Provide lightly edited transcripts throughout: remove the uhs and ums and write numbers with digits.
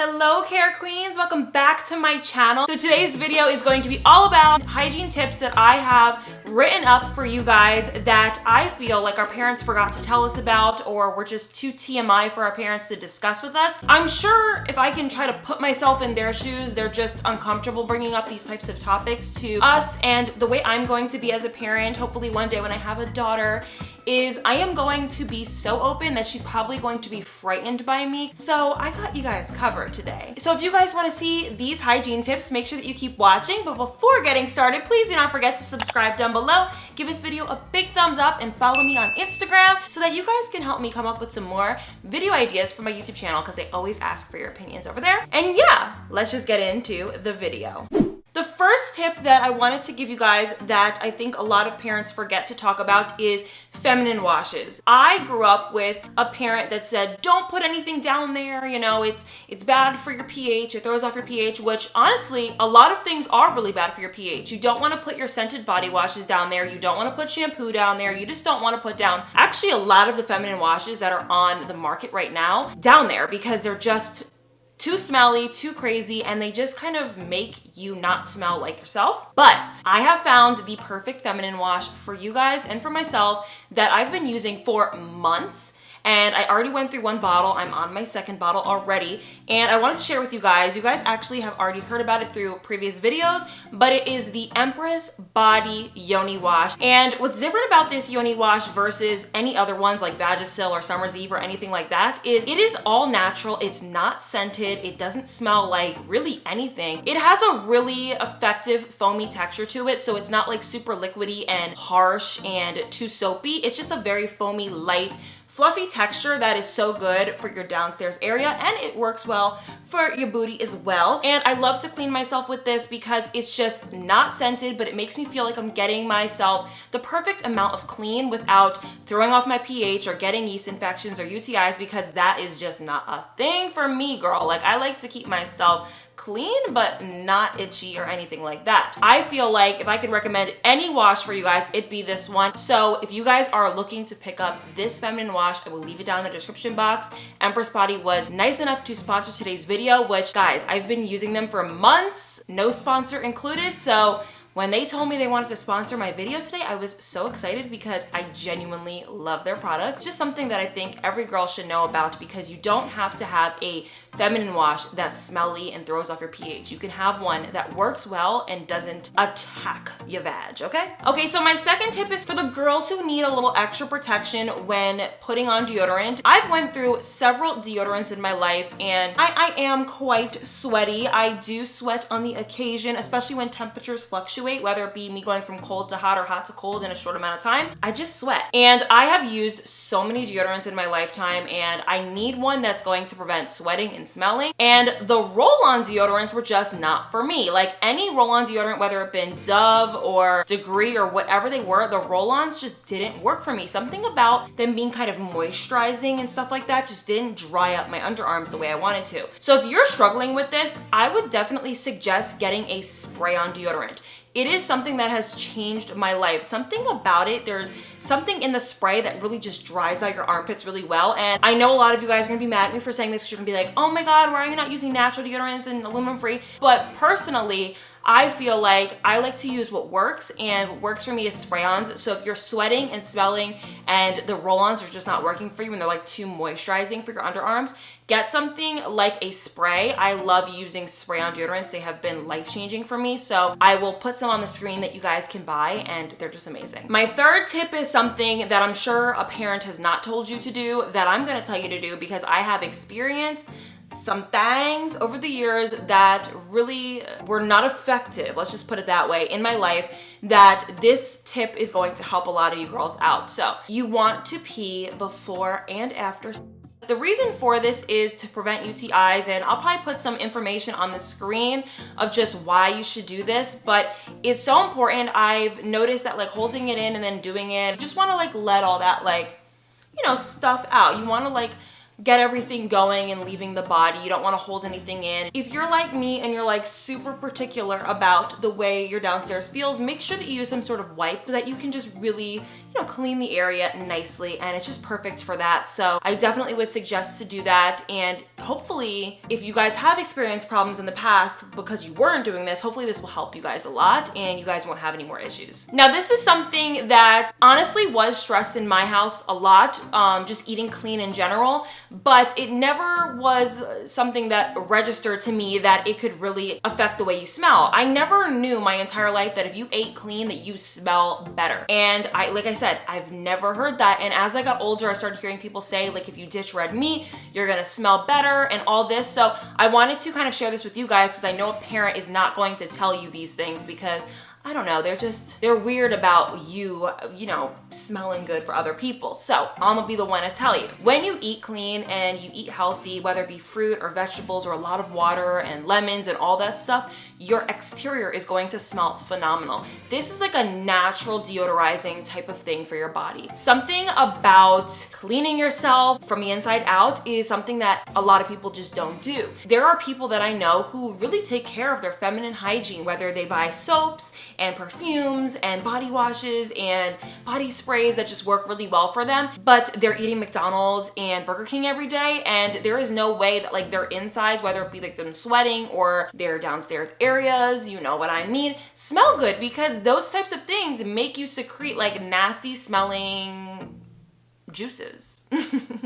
Hello care queens, welcome back to my channel. So today's video is going to be all about hygiene tips that I have written up for you guys that I feel like our parents forgot to tell us about, or were just too TMI for our parents to discuss with us. I'm sure if I can try to put myself in their shoes, they're just uncomfortable bringing up these types of topics to us. And the way I'm going to be as a parent, hopefully one day when I have a daughter, is I am going to be so open that she's probably going to be frightened by me. So I got you guys covered today. So if you guys want to see these hygiene tips, make sure that you keep watching. But before getting started, please do not forget to subscribe down below. Give this video a big thumbs up and follow me on Instagram so that you guys can help me come up with some more video ideas for my YouTube channel, because I always ask for your opinions over there. And yeah, let's just get into the video. The first tip that I wanted to give you guys that I think a lot of parents forget to talk about is feminine washes. I grew up with a parent that said, don't put anything down there, you know, it's bad for your pH, it throws off your pH, which honestly, a lot of things are really bad for your pH. You don't want to put your scented body washes down there, you don't want to put shampoo down there, you just don't want to put down actually a lot of the feminine washes that are on the market right now down there, because they're just too smelly, too crazy, and they just kind of make you not smell like yourself. But I have found the perfect feminine wash for you guys and for myself that I've been using for months. And I already went through one bottle. I'm on my second bottle already. And I wanted to share with you guys. You guys actually have already heard about it through previous videos, but it is the Empress Body Yoni Wash. And what's different about this Yoni Wash versus any other ones like Vagisil or Summer's Eve or anything like that is it is all natural. It's not scented. It doesn't smell like really anything. It has a really effective foamy texture to it. So it's not like super liquidy and harsh and too soapy. It's just a very foamy, light, fluffy texture that is so good for your downstairs area, and it works well for your booty as well. And I love to clean myself with this because it's just not scented, but it makes me feel like I'm getting myself the perfect amount of clean without throwing off my pH or getting yeast infections or UTIs, because that is just not a thing for me, girl. Like, I like to keep myself clean but not itchy or anything like that. I feel like if I could recommend any wash for you guys, it'd be this one. So if you guys are looking to pick up this feminine wash, I will leave it down in the description box. Empress Body was nice enough to sponsor today's video, which guys, I've been using them for months, no sponsor included. So when they told me they wanted to sponsor my video today, I was so excited because I genuinely love their products. It's just something that I think every girl should know about, because you don't have to have a feminine wash that's smelly and throws off your pH. You can have one that works well and doesn't attack your vag, okay? Okay, so my second tip is for the girls who need a little extra protection when putting on deodorant. I've went through several deodorants in my life, and I am quite sweaty. I do sweat on the occasion, especially when temperatures fluctuate, whether it be me going from cold to hot or hot to cold in a short amount of time. I just sweat. And I have used so many deodorants in my lifetime, and I need one that's going to prevent sweating and smelling. And the roll-on deodorants were just not for me. Like, any roll-on deodorant, whether it been Dove or Degree or whatever they were, the roll-ons just didn't work for me. Something about them being kind of moisturizing and stuff like that just didn't dry up my underarms the way I wanted to. So if you're struggling with this, I would definitely suggest getting a spray-on deodorant. It is something that has changed my life. Something about it, there's something in the spray that really just dries out your armpits really well. And I know a lot of you guys are gonna be mad at me for saying this. You're gonna be like, oh my God, why are you not using natural deodorants and aluminum free? But personally, I feel like I like to use what works, and what works for me is spray-ons. So if you're sweating and smelling and the roll-ons are just not working for you and they're like too moisturizing for your underarms, get something like a spray. I love using spray-on deodorants. They have been life-changing for me. So I will put some on the screen that you guys can buy, and they're just amazing. My third tip is something that I'm sure a parent has not told you to do that I'm gonna tell you to do, because I have experienced some things over the years that really were not effective, let's just put it that way, in my life, that this tip is going to help a lot of you girls out. So you want to pee before and after. The reason for this is to prevent UTIs, and I'll probably put some information on the screen of just why you should do this, but it's so important. I've noticed that like holding it in and then doing it, you just want to like let all that like, you know, stuff out. You want to like get everything going and leaving the body. You don't want to hold anything in. If you're like me and you're like super particular about the way your downstairs feels, make sure that you use some sort of wipe so that you can just really, you know, clean the area nicely, and it's just perfect for that. So I definitely would suggest to do that, and hopefully if you guys have experienced problems in the past because you weren't doing this, hopefully this will help you guys a lot and you guys won't have any more issues. Now this is something that honestly was stressed in my house a lot, just eating clean in general, but it never was something that registered to me that it could really affect the way you smell. I never knew my entire life that if you ate clean that you smell better. And like I said, I've never heard that. And as I got older, I started hearing people say, like, if you ditch red meat, you're gonna smell better and all this. So I wanted to kind of share this with you guys because I know a parent is not going to tell you these things because I don't know, they're weird about you know, smelling good for other people. So I'm gonna be the one to tell you. When you eat clean and you eat healthy, whether it be fruit or vegetables or a lot of water and lemons and all that stuff, your exterior is going to smell phenomenal. This is like a natural deodorizing type of thing for your body. Something about cleaning yourself from the inside out is something that a lot of people just don't do. There are people that I know who really take care of their feminine hygiene, whether they buy soaps and perfumes and body washes and body sprays that just work really well for them, but they're eating McDonald's and Burger King every day, and there is no way that like their insides, whether it be like them sweating or their downstairs areas, you know what I mean, smell good, because those types of things make you secrete like nasty smelling juices.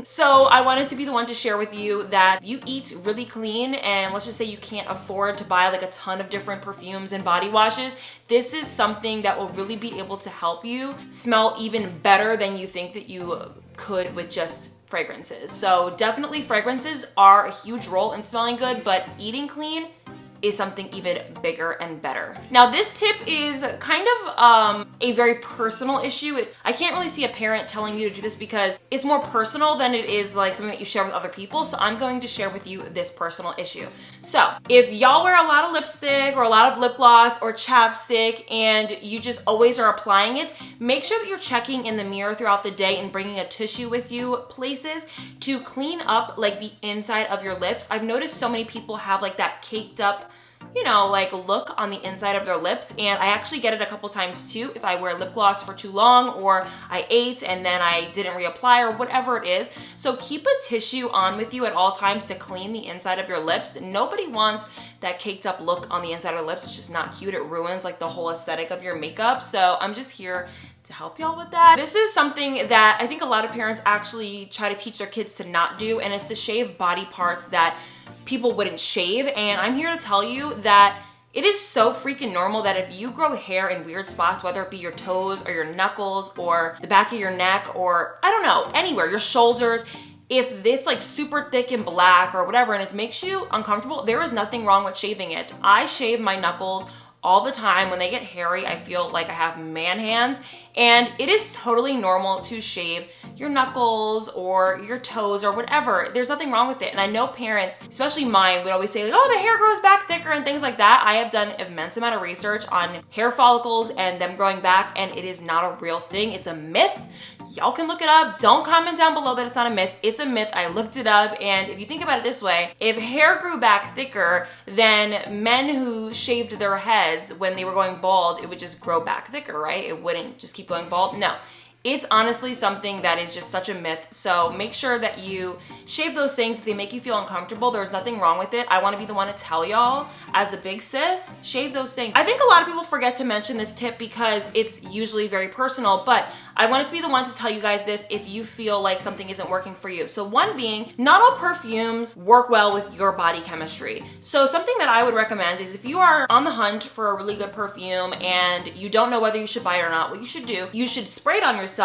So I wanted to be the one to share with you that if you eat really clean and let's just say you can't afford to buy like a ton of different perfumes and body washes, this is something that will really be able to help you smell even better than you think that you could with just fragrances. So definitely fragrances are a huge role in smelling good, but eating clean is something even bigger and better. Now this tip is kind of a very personal issue. I can't really see a parent telling you to do this because it's more personal than it is like something that you share with other people. So I'm going to share with you this personal issue. So if y'all wear a lot of lipstick or a lot of lip gloss or chapstick and you just always are applying it, make sure that you're checking in the mirror throughout the day and bringing a tissue with you places to clean up like the inside of your lips. I've noticed so many people have like that caked up, you know, like look on the inside of their lips, and I actually get it a couple times too if I wear lip gloss for too long or I ate and then I didn't reapply or whatever it is. So keep a tissue on with you at all times to clean the inside of your lips. Nobody wants that caked up look on the inside of their lips. It's just not cute. It ruins like the whole aesthetic of your makeup. So I'm just here to help y'all with that. This is something that I think a lot of parents actually try to teach their kids to not do, and it's to shave body parts that people wouldn't shave. And I'm here to tell you that it is so freaking normal that if you grow hair in weird spots, whether it be your toes or your knuckles or the back of your neck or I don't know, anywhere, your shoulders, if it's like super thick and black or whatever and it makes you uncomfortable, there is nothing wrong with shaving it. I shave my knuckles all the time. When they get hairy, I feel like I have man hands, and it is totally normal to shave your knuckles or your toes or whatever. There's nothing wrong with it. And I know parents, especially mine, would always say like, oh, the hair grows back thicker and things like that. I have done an immense amount of research on hair follicles and them growing back, and it is not a real thing. It's a myth. Y'all can look it up. Don't comment down below that it's not a myth. It's a myth. I looked it up, and if you think about it this way, if hair grew back thicker, then men who shaved their heads when they were going bald, it would just grow back thicker, right? It wouldn't just keep going bald. No. It's honestly something that is just such a myth. So make sure that you shave those things if they make you feel uncomfortable. There's nothing wrong with it. I want to be the one to tell y'all, as a big sis, shave those things. I think a lot of people forget to mention this tip because it's usually very personal, but I wanted to be the one to tell you guys this if you feel like something isn't working for you. So one being, not all perfumes work well with your body chemistry. So something that I would recommend is if you are on the hunt for a really good perfume and you don't know whether you should buy it or not, what you should do, you should spray it on yourself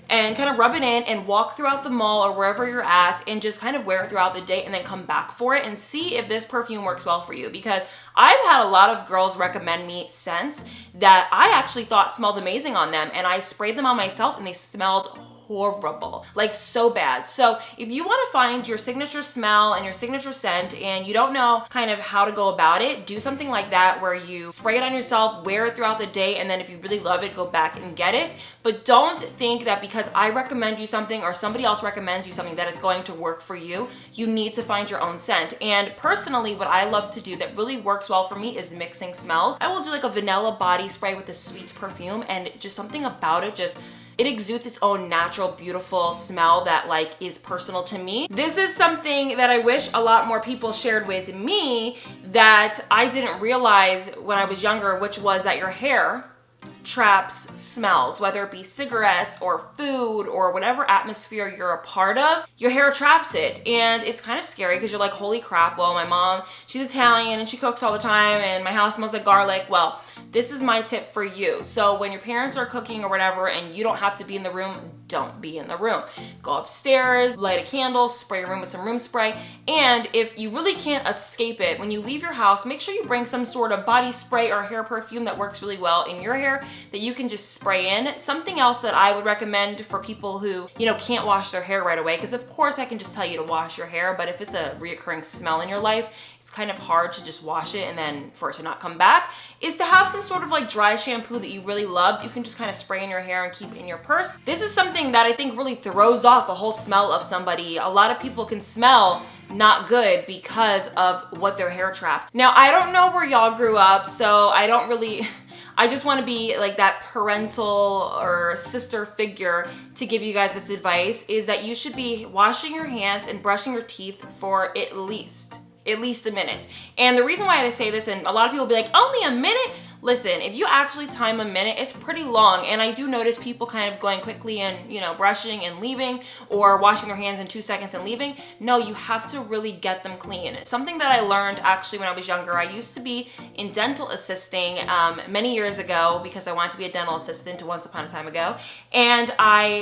and kind of rub it in and walk throughout the mall or wherever you're at and just kind of wear it throughout the day and then come back for it and see if this perfume works well for you. Because I've had a lot of girls recommend me scents that I actually thought smelled amazing on them, and I sprayed them on myself and they smelled horrible, like so bad. So if you want to find your signature smell and your signature scent and you don't know kind of how to go about it, do something like that where you spray it on yourself, wear it throughout the day, and then if you really love it, go back and get it. But don't think that because I recommend you something or somebody else recommends you something that it's going to work for you. You need to find your own scent. And personally, what I love to do that really works well for me is mixing smells. I will do like a vanilla body spray with a sweet perfume, and just something about it it exudes its own natural, beautiful smell that like is personal to me. This is something that I wish a lot more people shared with me that I didn't realize when I was younger, which was that your hair traps smells, whether it be cigarettes or food or whatever atmosphere you're a part of, your hair traps it. And it's kind of scary because you're like, holy crap, well, my mom, she's Italian and she cooks all the time and my house smells like garlic. Well, this is my tip for you. So when your parents are cooking or whatever and you don't have to be in the room, don't be in the room. Go upstairs, light a candle, spray your room with some room spray. And if you really can't escape it, when you leave your house, make sure you bring some sort of body spray or hair perfume that works really well in your hair that you can just spray in. Something else that I would recommend for people who, can't wash their hair right away, because of course I can just tell you to wash your hair, but if it's a reoccurring smell in your life, it's kind of hard to just wash it and then for it to not come back, is to have some sort of like dry shampoo that you really love. You can just kind of spray in your hair and keep in your purse. This is something that I think really throws off the whole smell of somebody. A lot of people can smell not good because of what their hair trapped. Now, I don't know where y'all grew up, so I just want to be like that parental or sister figure to give you guys this advice, is that you should be washing your hands and brushing your teeth for at least a minute. And the reason why I say this, and a lot of people will be like, only a minute? Listen, if you actually time a minute, it's pretty long. And I do notice people kind of going quickly and, brushing and leaving, or washing their hands in 2 seconds and leaving. No, you have to really get them clean. Something that I learned actually when I was younger, I used to be in dental assisting many years ago because I wanted to be a dental assistant once upon a time ago. And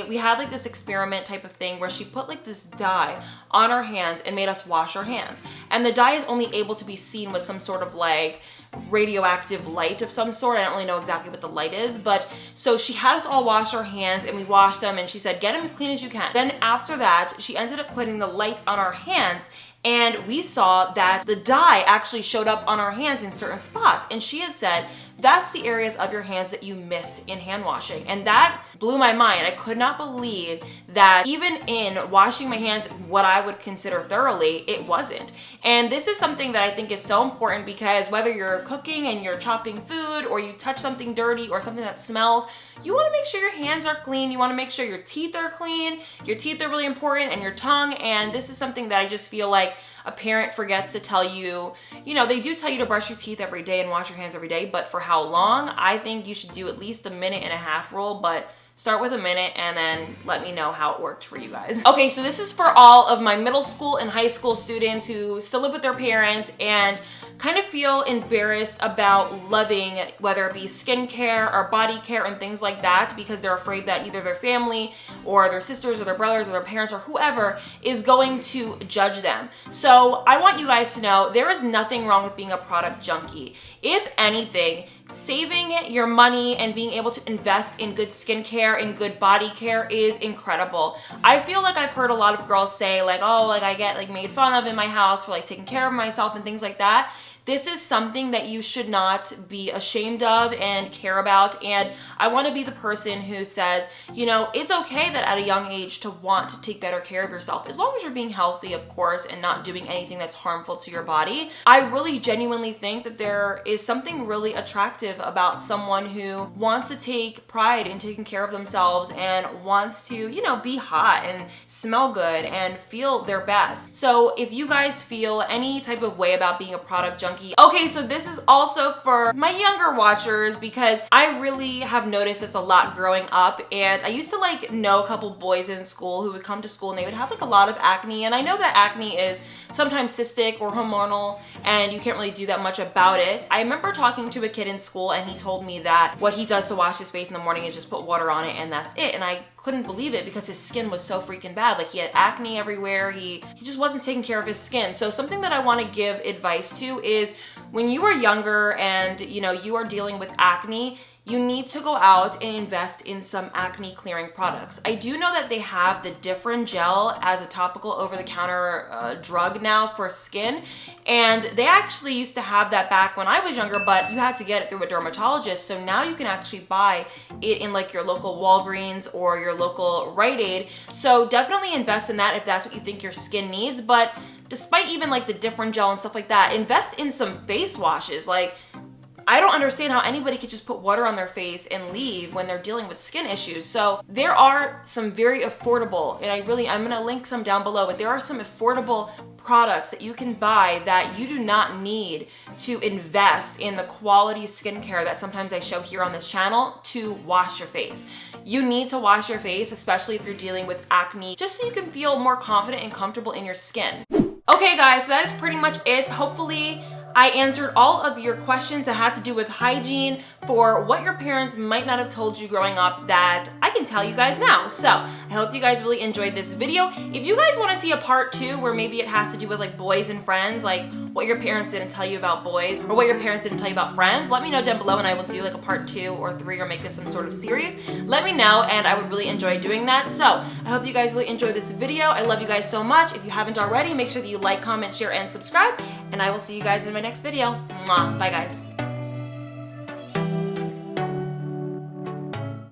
we had like this experiment type of thing where she put like this dye on our hands and made us wash our hands. And the dye is only able to be seen with some sort of like radioactive light of some sort. I don't really know exactly what the light is, but so she had us all wash our hands and we washed them, and she said, get them as clean as you can. Then after that, she ended up putting the light on our hands, and we saw that the dye actually showed up on our hands in certain spots. And she had said, that's the areas of your hands that you missed in hand washing. And that blew my mind. I could not believe that even in washing my hands, what I would consider thoroughly, it wasn't. And this is something that I think is so important, because whether you're cooking and you're chopping food, or you touch something dirty or something that smells, you want to make sure your hands are clean. You want to make sure your teeth are clean. Your teeth are really important, and your tongue. And this is something that I just feel like a parent forgets to tell you. They do tell you to brush your teeth every day and wash your hands every day, but for how long? I think you should do at least a minute and a half rule, but start with a minute and then let me know how it worked for you guys. Okay, so this is for all of my middle school and high school students who still live with their parents and kind of feel embarrassed about loving, whether it be skincare or body care and things like that, because they're afraid that either their family or their sisters or their brothers or their parents or whoever is going to judge them. So I want you guys to know there is nothing wrong with being a product junkie. If anything, saving your money and being able to invest in good skincare and good body care is incredible. I feel like I've heard a lot of girls say like, oh, like I get like made fun of in my house for like taking care of myself and things like that. This is something that you should not be ashamed of and care about. And I want to be the person who says, it's okay that at a young age to want to take better care of yourself, as long as you're being healthy, of course, and not doing anything that's harmful to your body. I really genuinely think that there is something really attractive about someone who wants to take pride in taking care of themselves and wants to, be hot and smell good and feel their best. So if you guys feel any type of way about being a product junkie, okay, so this is also for my younger watchers, because I really have noticed this a lot growing up. And I used to like know a couple boys in school who would come to school and they would have like a lot of acne. And I know that acne is sometimes cystic or hormonal and you can't really do that much about it. I remember talking to a kid in school and he told me that what he does to wash his face in the morning is just put water on it and that's it. And I couldn't believe it because his skin was so freaking bad. Like he had acne everywhere. He just wasn't taking care of his skin. So something that I want to give advice to is when you are younger and you are dealing with acne, you need to go out and invest in some acne clearing products. I do know that they have the Different Gel as a topical over-the-counter drug now for skin, and they actually used to have that back when I was younger, but you had to get it through a dermatologist. So now you can actually buy it in like your local Walgreens or your local Rite Aid. So definitely invest in that if that's what you think your skin needs. But despite even like the Different Gel and stuff like that, invest in some face washes. Like, I don't understand how anybody could just put water on their face and leave when they're dealing with skin issues. So there are some very affordable, and I'm gonna link some down below, but there are some affordable products that you can buy that you do not need to invest in the quality skincare that sometimes I show here on this channel to wash your face. You need to wash your face, especially if you're dealing with acne, just so you can feel more confident and comfortable in your skin. Okay guys, so that is pretty much it. Hopefully I answered all of your questions that had to do with hygiene for what your parents might not have told you growing up that I can tell you guys now. So I hope you guys really enjoyed this video. If you guys want to see a part 2 where maybe it has to do with like boys and friends, like what your parents didn't tell you about boys or what your parents didn't tell you about friends, let me know down below and I will do like a part 2 or 3 or make this some sort of series. Let me know and I would really enjoy doing that. So I hope you guys really enjoyed this video. I love you guys so much. If you haven't already, make sure that you like, comment, share, and subscribe, and I will see you guys in my next video. Mwah. Bye guys.